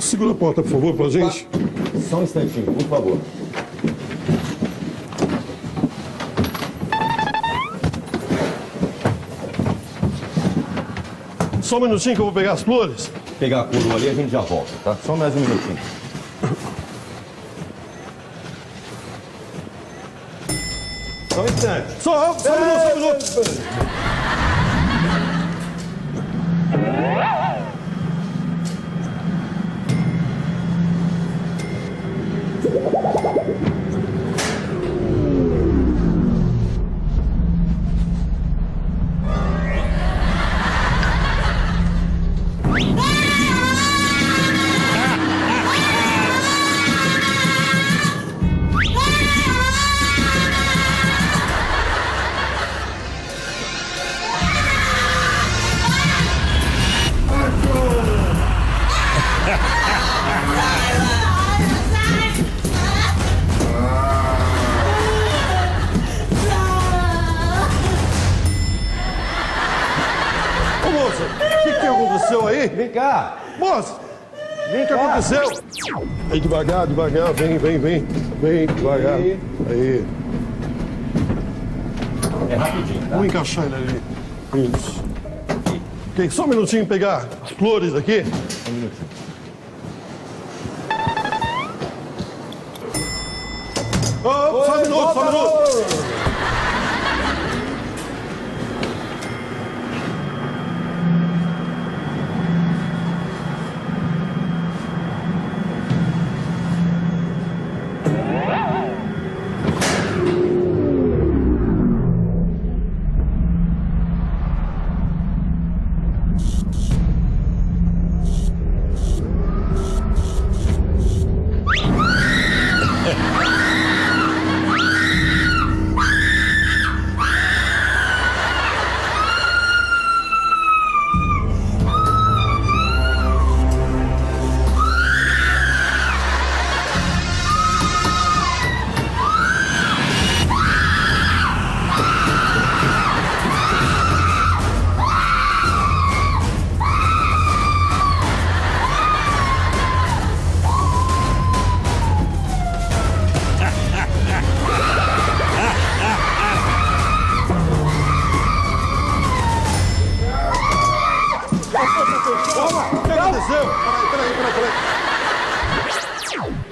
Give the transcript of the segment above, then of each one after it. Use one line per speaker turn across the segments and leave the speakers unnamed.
segura a porta, por favor, pra gente.
Só um instantinho, por favor.
Só um minutinho que eu vou pegar as flores.
Pegar a coroa ali, a gente já volta, tá? Só mais um minutinho. Só um instante.
Só um minuto. Ô, moça, o que aconteceu aí?
Vem cá.
Moça, o que aconteceu? Aí, devagar, vem, devagar. Aí.
É rapidinho, tá?
Vamos encaixar ele ali. Isso. Ok, só um minutinho pegar as flores aqui.
Um minutinho.
Oh, só um minuto.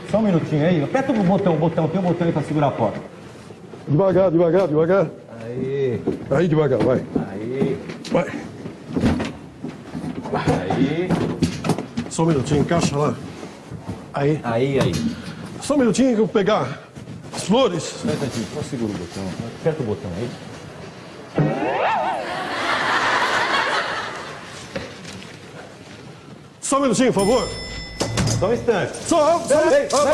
Só um minutinho aí. Aperta o botão. Tem um botão aí pra segurar a porta.
Devagar.
Aí.
Aí, devagar, vai.
Aí.
Vai.
Aí.
Só um minutinho, encaixa lá. Aí.
Aí.
Só um minutinho que eu vou pegar as flores.
Só um instantinho. Só segura o botão. Aperta o botão aí.
Só um minutinho, por favor.
Só um instante.
Só.
Ei.
Calma.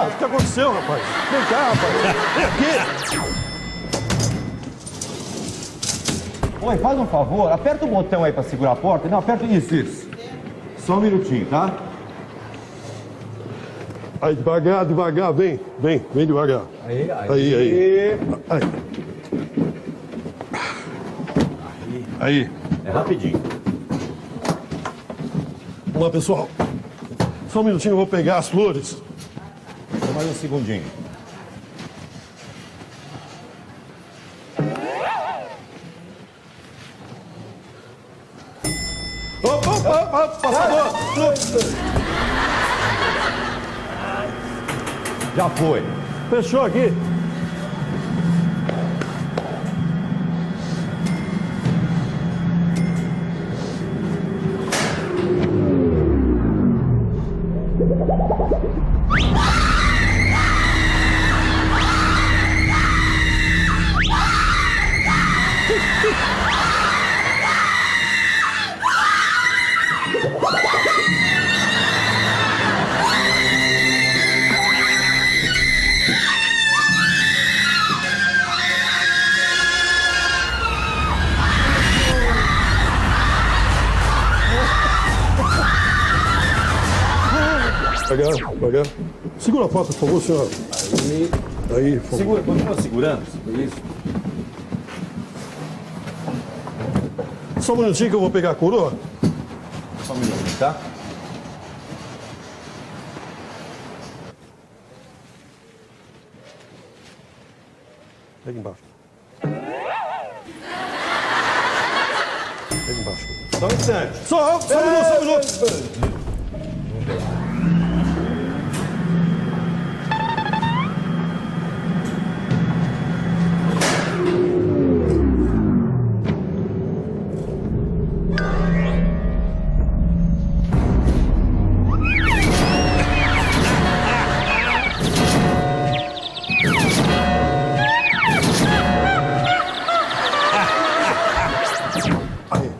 O que aconteceu, rapaz? Vem cá, rapaz. Vem aqui.
Oi, faz um favor. Aperta o botão aí pra segurar a porta. Não, aperta isso. Só um minutinho, tá?
Aí, devagar. Vem devagar. Aí. Aí.
É rapidinho.
Vamos lá, pessoal. Só um minutinho, eu vou pegar as flores.
Só mais um segundinho.
Opa, passador!
Já foi.
Fechou aqui. Devagar. Segura a porta, por favor, senhora. Aí, por favor.
Segura, continua segurando. Isso.
Só um minutinho que eu vou pegar a coroa.
Só um minutinho, tá?
Pega embaixo. Pega embaixo.
Só um instante.
Só um minuto.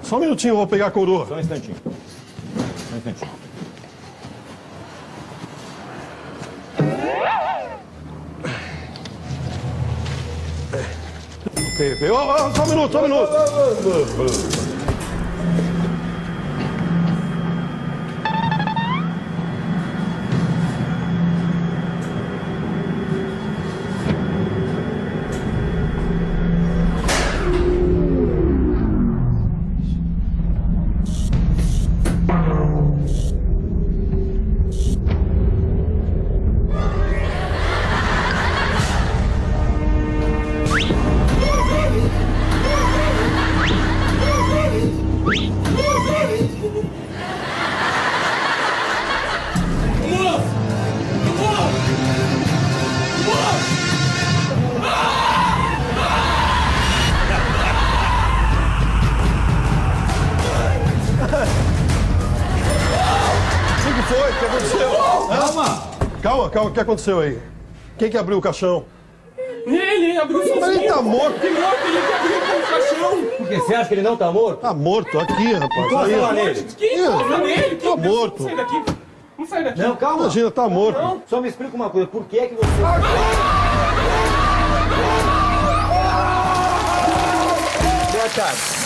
Só um minutinho, eu vou pegar a coroa.
Só um instantinho. Só um instantinho.
Ok. Só um minuto, só um minuto. O que aconteceu? Calma, o que aconteceu aí? Quem que abriu o caixão?
Ele abriu sozinho.
Mas ele tá morto.
Que morto, ele que abriu o caixão.
Por quê? Você acha que ele não tá morto?
Tá morto, aqui, rapaz.
Encosta lá nele.
Quem encosta nele?
Tá morto.
Vamos sair daqui. Vamos sair daqui.
Não, calma.
Imagina, tá morto.
Só me explica uma coisa. Por que é que você... Boa tarde.